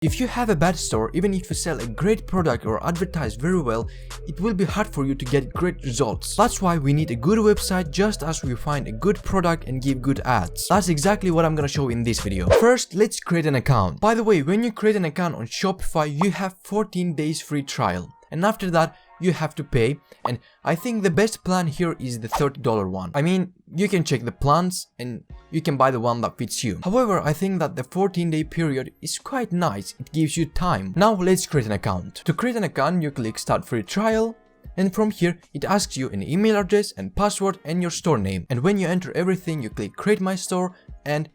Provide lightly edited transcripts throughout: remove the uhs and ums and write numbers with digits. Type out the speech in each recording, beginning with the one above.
If you have a bad store, even if you sell a great product or advertise very well, it will be hard for you to get great results. That's why we need a good website, just as we find a good product and give good ads. That's exactly what I'm gonna show in this video. First, let's create an account. By the way, when you create an account on Shopify, you have 14 days free trial. And after that, you have to pay, and I think the best plan here is the $30 one. I mean, you can check the plans and you can buy the one that fits you. However, I think that the 14-day period is quite nice. It gives you time. Now let's create an account. To create an account, you click start free trial, and from here it asks you an email address and password and your store name. And when you enter everything, you click create my store, and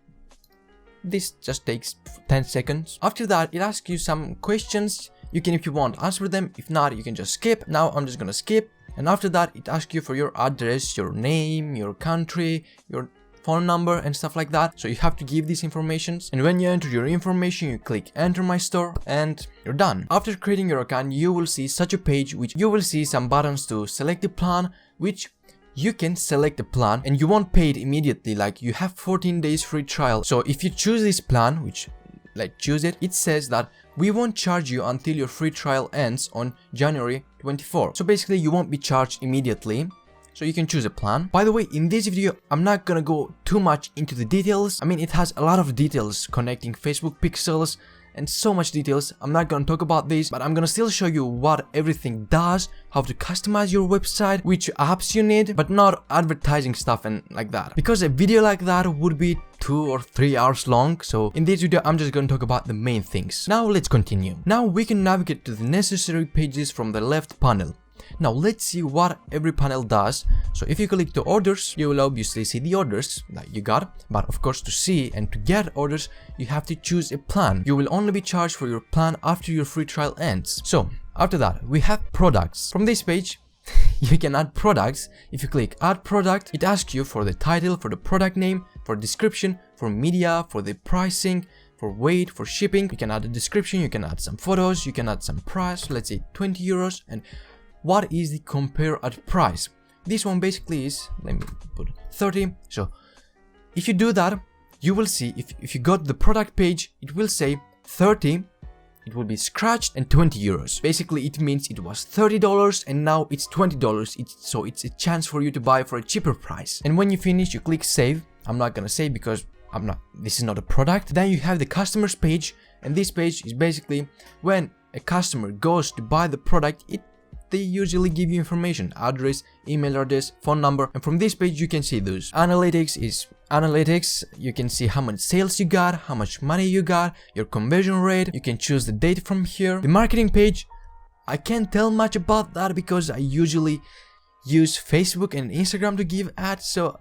this just takes 10 seconds. After that, it asks you some questions. You can, if you want, answer them. If not, you can just skip. Now I'm just gonna skip. And after that, it asks you for your address, your name, your country, your phone number and stuff like that. So you have to give these informations. And when you enter your information, you click enter my store and you're done. After creating your account, you will see such a page which you will see some buttons to select the plan, which you can select a plan and you won't pay it immediately. Like, you have 14 days free trial. So if you choose this plan, which choose it, it says that we won't charge you until your free trial ends on January 24. So basically you won't be charged immediately. So you can choose a plan. By the way, in this video, I'm not gonna go too much into the details. I mean, it has a lot of details connecting Facebook pixels and so much details. I'm not gonna talk about this, but I'm gonna still show you what everything does, how to customize your website, which apps you need, but not advertising stuff and like that. Because a video like that would be 2 or 3 hours long. So in this video, I'm just gonna talk about the main things. Now let's continue. Now we can navigate to the necessary pages from the left panel. Now let's see what every panel does. So if you click the orders, you will obviously see the orders that you got. But of course, to see and to get orders, you have to choose a plan. You will only be charged for your plan after your free trial ends. So after that, we have products. From this page, you can add products. If you click add product, it asks you for the title, for the product name, for description, for media, for the pricing, for weight, for shipping. You can add a description, you can add some photos, you can add some price, let's say 20 euros. And what is the compare at price? This one basically is, let me put 30. So if you do that, you will see if you got the product page, it will say 30, it will be scratched, and 20 euros. Basically, it means it was $30 and now it's $20. So it's a chance for you to buy for a cheaper price. And when you finish, you click save. I'm not gonna save because this is not a product. Then you have the customers page, and this page is basically when a customer goes to buy the product, they usually give you information, address, email address, phone number, and from this page you can see those. Analytics is analytics. You can see how much sales you got, how much money you got, your conversion rate. You can choose the date from here. The marketing page, I can't tell much about that because I usually use Facebook and Instagram to give ads, so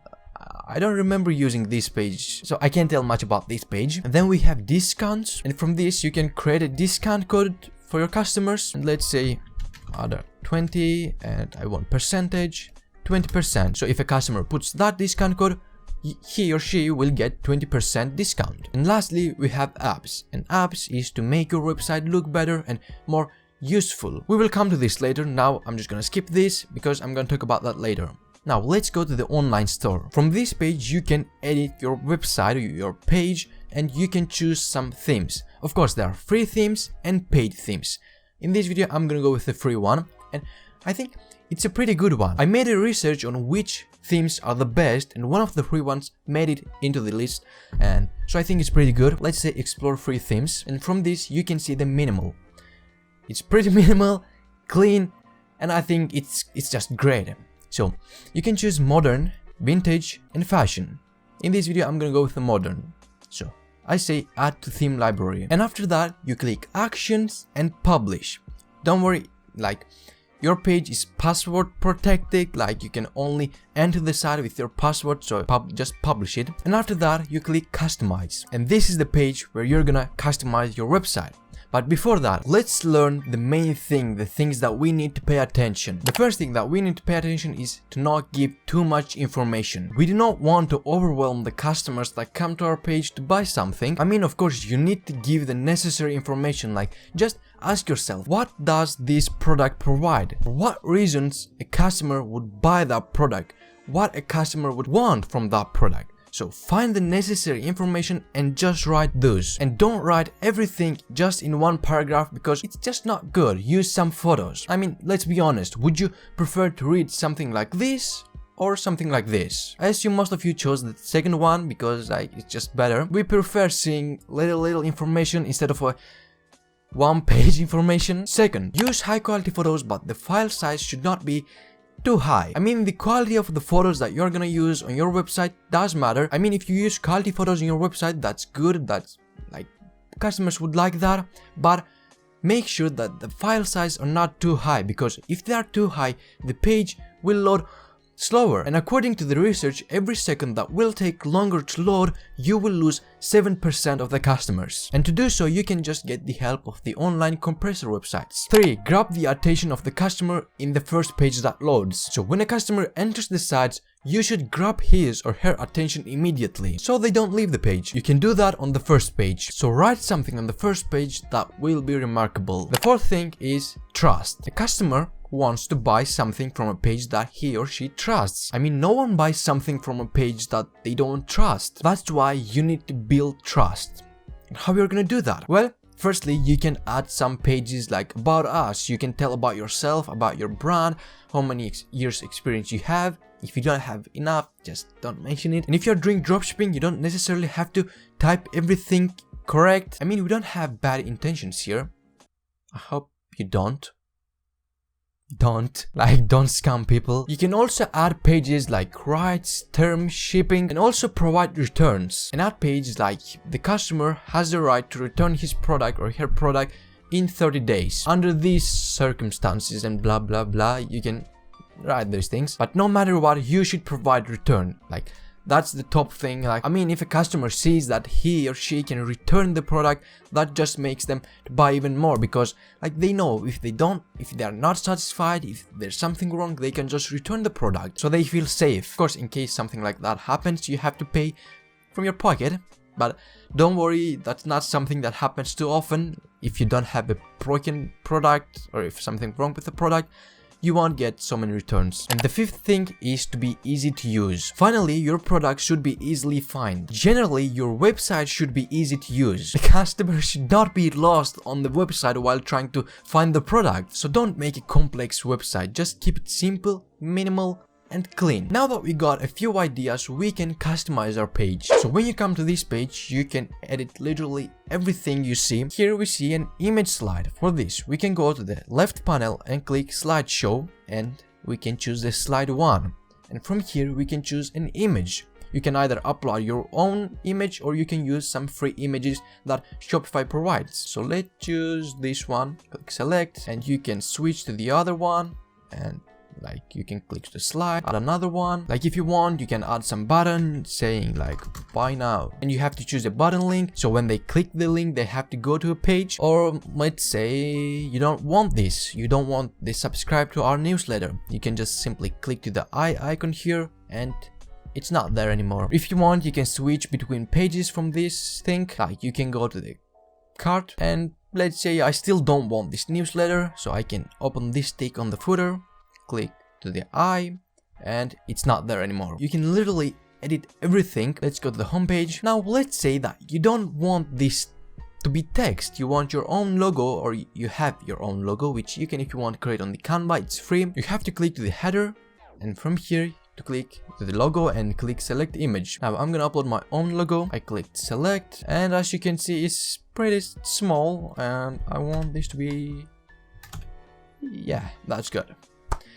I don't remember using this page, so I can't tell much about this page. And then we have discounts, and from this you can create a discount code for your customers, and let's say other 20, and I want percentage 20%. So if a customer puts that discount code, he or she will get 20% discount. And lastly, we have apps, and apps is to make your website look better and more useful. We will come to this later. Now I'm just gonna skip this because I'm gonna talk about that later. Now let's go to the online store. From this page you can edit your website or your page, and you can choose some themes. Of course, there are free themes and paid themes. In this video, I'm gonna go with the free one, and I think it's a pretty good one. I made a research on which themes are the best, and one of the free ones made it into the list, and so I think it's pretty good. Let's say explore free themes, and from this you can see the minimal. It's pretty minimal, clean, and I think it's just great. So you can choose modern, vintage, and fashion. In this video, I'm gonna go with the modern. So I say add to theme library, and after that you click actions and publish. Don't worry, like, your page is password protected, like you can only enter the site with your password, so just publish it. And after that you click customize, and this is the page where you're gonna customize your website. But before that, let's learn the main thing, the things that we need to pay attention. The first thing that we need to pay attention is to not give too much information. We do not want to overwhelm the customers that come to our page to buy something. I mean, of course, you need to give the necessary information, like just ask yourself, what does this product provide? For what reasons a customer would buy that product? What a customer would want from that product? So find the necessary information and just write those. And don't write everything just in one paragraph because it's just not good. Use some photos. I mean, let's be honest, would you prefer to read something like this or something like this? I assume most of you chose the second one because like it's just better. We prefer seeing little information instead of a one-page information. Second, use high quality photos, but the file size should not be too high. I mean, the quality of the photos that you're gonna use on your website does matter. I mean, if you use quality photos on your website, that's good, that's like customers would like that, but make sure that the file size are not too high, because if they are too high, the page will load slower, and according to the research, every second that will take longer to load, you will lose 7% of the customers. And to do so, you can just get the help of the online compressor websites. 3. Grab the attention of the customer in the first page that loads. So when a customer enters the sites, you should grab his or her attention immediately, so they don't leave the page. You can do that on the first page. So write something on the first page that will be remarkable. The fourth thing is trust. The customer wants to buy something from a page that he or she trusts. I mean, no one buys something from a page that they don't trust. That's why you need to build trust. And how you're gonna do that? Well, firstly, you can add some pages like about us. You can tell about yourself, about your brand, how many years experience you have. If you don't have enough, just don't mention it. And if you're doing dropshipping, you don't necessarily have to type everything correct. I mean, we don't have bad intentions here. I hope you don't scam people. You can also add pages like rights, terms, shipping, and also provide returns. And add pages like the customer has the right to return his product or her product in 30 days under these circumstances and blah blah blah. You can write those things, but no matter what, you should provide return. Like, that's the top thing. Like, I mean, if a customer sees that he or she can return the product, that just makes them to buy even more, because like they know if they are not satisfied, if there's something wrong, they can just return the product, so they feel safe. Of course, in case something like that happens, you have to pay from your pocket, but don't worry, that's not something that happens too often. If you don't have a broken product or if something wrong with the product, you won't get so many returns. And the fifth thing is to be easy to use. Finally, your product should be easily found. Generally, your website should be easy to use. The customer should not be lost on the website while trying to find the product. So don't make a complex website, just keep it simple, minimal, and clean. Now that we got a few ideas, we can customize our page. So when you come to this page, you can edit literally everything you see. Here we see an image slide. For this, we can go to the left panel and click slideshow, and we can choose the slide 1. And from here, we can choose an image. You can either upload your own image or you can use some free images that Shopify provides. So let's choose this one, click select, and you can switch to the other one, and like you can click the slide, add another one. Like if you want, you can add some button saying like buy now, and you have to choose a button link, so when they click the link they have to go to a page. Or let's say you don't want this, you don't want they subscribe to our newsletter, you can just simply click to the eye icon here and it's not there anymore. If you want, you can switch between pages from this thing. Like you can go to the cart, and let's say I still don't want this newsletter, so I can open this tick on the footer, click to the eye, and it's not there anymore. You can literally edit everything. Let's go to the home page. Now let's say that you don't want this to be text, you want your own logo, or you have your own logo, which you can, if you want, create on the Canva. It's free. You have to click to the header, and from here to click to the logo and click select image. Now I'm gonna upload my own logo. I clicked select, and as you can see, it's pretty small, and I want this to be, yeah, that's good.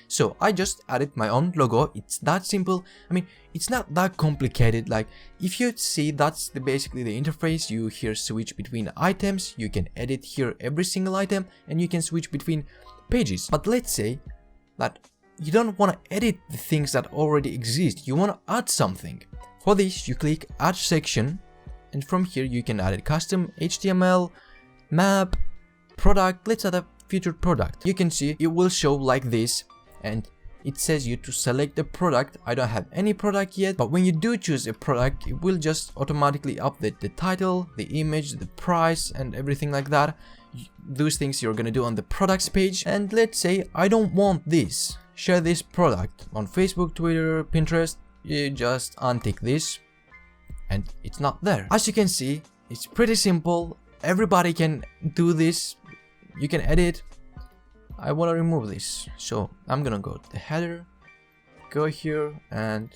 So I just added my own logo. It's that simple. I mean, it's not that complicated. Like if you see, that's basically the interface. You here switch between items. You can edit here every single item, and you can switch between pages. But let's say that you don't want to edit the things that already exist. You want to add something. For this, you click add section, and from here you can add a custom HTML, map, product. Let's add a featured product. You can see it will show like this, and it says you to select a product. I don't have any product yet, but when you do choose a product, it will just automatically update the title, the image, the price, and everything like that. Those things you're gonna do on the products page. And let's say I don't want this, share this product on Facebook, Twitter, Pinterest. You just untick this, and it's not there. As you can see, it's pretty simple. Everybody can do this. You can edit. I want to remove this, so I'm gonna go to the header, go here and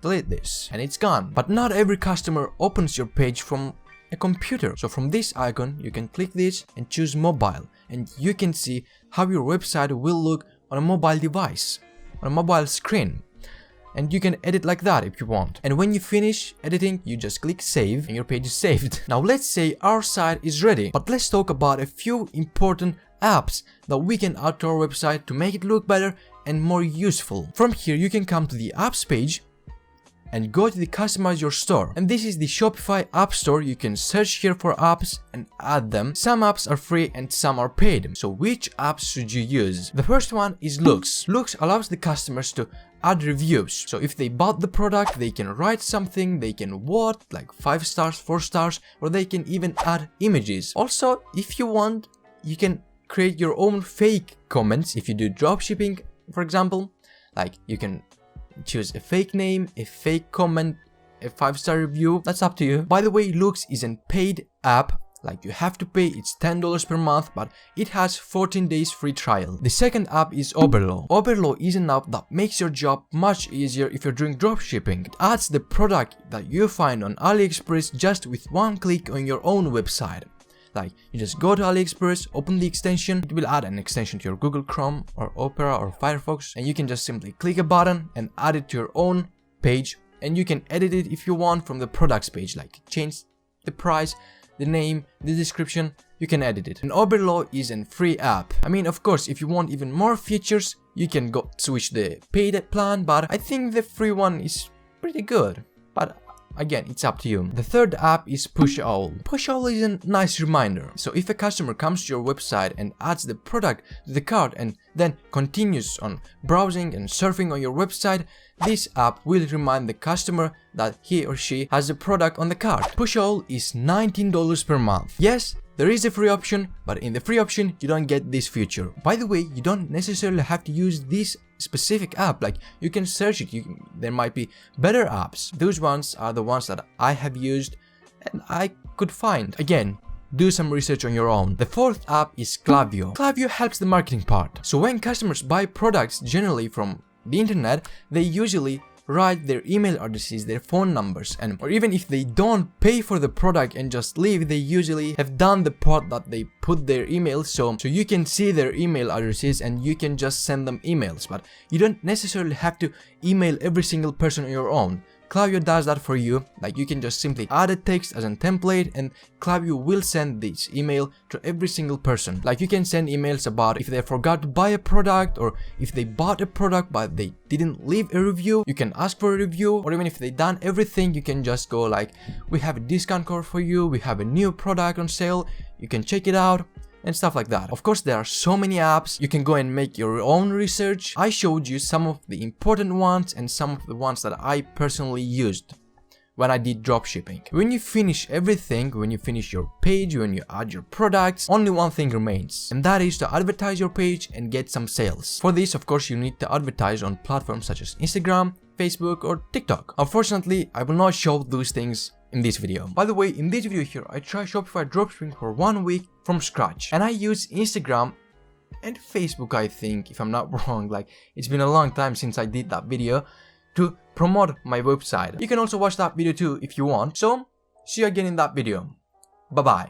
delete this, and it's gone. But not every customer opens your page from a computer. So from this icon, you can click this and choose mobile, and you can see how your website will look on a mobile device, on a mobile screen. And you can edit like that if you want. And when you finish editing, you just click save and your page is saved. Now let's say our site is ready, but let's talk about a few important apps that we can add to our website to make it look better and more useful. From here, you can come to the apps page and go to the customize your store, and this is the Shopify app store. You can search here for apps and add them. Some apps are free and some are paid, so which apps should you use? The first one is Looks. Looks allows the customers to add reviews, so if they bought the product, they can write something, they can vote like 5 stars, 4 stars, or they can even add images. Also, if you want, you can create your own fake comments. If you do dropshipping, for example, like you can choose a fake name, a fake comment, a 5-star review. That's up to you. By the way, Looks is a paid app. Like you have to pay, it's $10 per month, but it has 14 days free trial. The second app is Oberlo. Oberlo is an app that makes your job much easier if you're doing dropshipping. It adds the product that you find on AliExpress just with one click on your own website. Like you just go to AliExpress, open the extension, it will add an extension to your Google Chrome or Opera or Firefox, and you can just simply click a button and add it to your own page, and you can edit it if you want from the products page, like change the price, the name, the description, you can edit it. And Oberlo is a free app. I mean, of course, if you want even more features, you can go switch the paid plan, but I think the free one is pretty good. But again, it's up to you. The third app is Pushowl. Pushowl is a nice reminder. So if a customer comes to your website and adds the product to the cart and then continues on browsing and surfing on your website, this app will remind the customer that he or she has the product on the cart. Pushowl is $19 per month. Yes, there is a free option, but in the free option, you don't get this feature. By the way, you don't necessarily have to use this specific app. Like you can search it, there might be better apps. Those ones are the ones that I have used and I could find. Again, do some research on your own. The fourth app is Klaviyo. Klaviyo helps the marketing part. So when customers buy products generally from the internet, they usually write their email addresses, their phone numbers, or even if they don't pay for the product and just leave, they usually have done the part that they put their emails, so you can see their email addresses and you can just send them emails, but you don't necessarily have to email every single person on your own. Klaviyo does that for you. Like you can just simply add a text as a template and Klaviyo will send this email to every single person. Like you can send emails about if they forgot to buy a product, or if they bought a product but they didn't leave a review, you can ask for a review, or even if they done everything, you can just go like, we have a discount code for you, we have a new product on sale, you can check it out, and stuff like that. Of course, there are so many apps, you can go and make your own research. I showed you some of the important ones and some of the ones that I personally used when I did dropshipping. When you finish everything, when you finish your page, when you add your products, only one thing remains, and that is to advertise your page and get some sales. For this, of course, you need to advertise on platforms such as Instagram, Facebook, or TikTok. Unfortunately, I will not show those things in this video. By the way, in this video here, I tried Shopify Dropshipping for 1 week from scratch, and I use Instagram and Facebook, I think, if I'm not wrong. Like, it's been a long time since I did that video, to promote my website. You can also watch that video too if you want. So, see you again in that video. Bye bye.